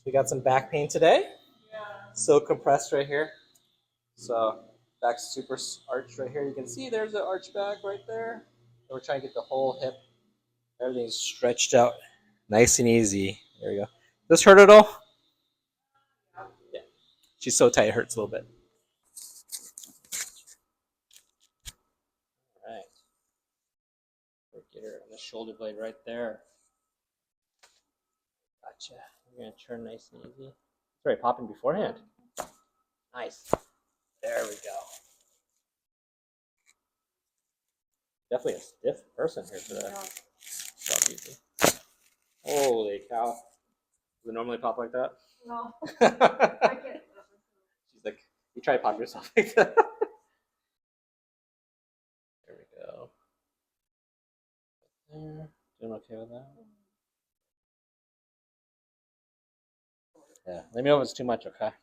We got some back pain today. So compressed right here. So back's super arched right here. You can see there's an arch back right there. So we're trying to get the whole hip, everything's stretched out nice and easy. There we go. Does this hurt at all? Yeah. She's so tight it hurts a little bit. All right. We'll get her on the shoulder blade right there. Gotcha. We're going to turn nice and easy. Sorry, popping beforehand. Nice. There we go. Definitely a stiff person here today. Stop easy. Holy cow. Does it normally pop like that? No. I can't. She's like, you try to pop yourself like that. There we go. There. Doing okay with that? Yeah. Let me know if it's too much, okay? I'm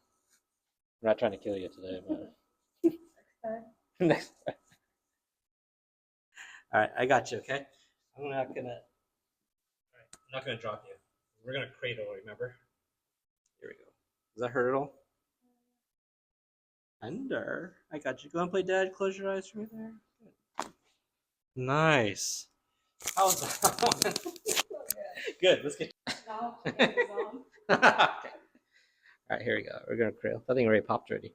not trying to kill you today, but next time. All right, I got you, okay? I'm not gonna drop you. We're gonna cradle, remember? Here we go. Does that hurt at all? Under. I got you. Go and play dad. Close your eyes right there. Good. Nice. How's that? Good. Let's get. No. Okay. All right, here we go. We're gonna cradle. That thing already popped already.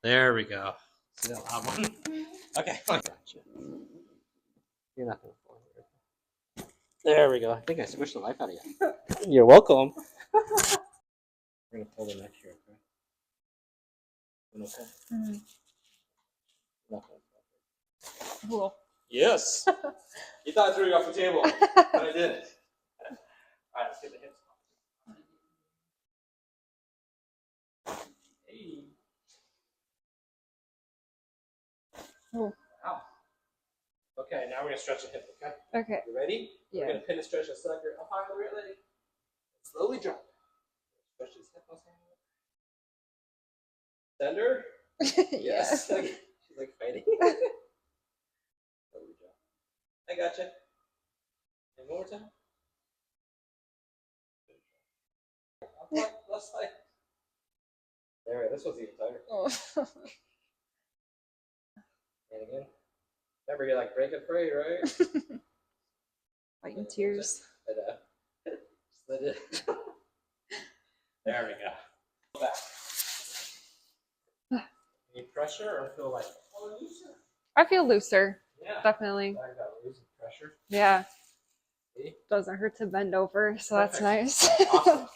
There we go. See that loud one? Okay. Gotcha. You're not gonna fall here. There we go. I think I squished the life out of you. You're welcome. We're gonna pull the neck here, okay? Okay. Mm-hmm. Cool. Yes. You thought I threw you off the table, but I didn't. All right, let's get the hips. Hey. Oh. Ow. Okay, now we're gonna stretch the hip. Okay. Okay. You ready? Yeah. We're gonna pin and stretch the sucker up high on the right leg. Slowly drop. Stretch his hip muscle. Tender. Yes. Yeah. She's like fighting. Slowly drop. I gotcha. And one more time. Left side. There, this one's even tighter. Oh. And again. Remember, you're like breaking free, right? Fighting tears. Slid it. There we go. Back. Any pressure or feel like looser? I feel looser. Yeah. Definitely. I got losing pressure. Yeah. See? Doesn't hurt to bend over, so Perfect. that's nice. Awesome.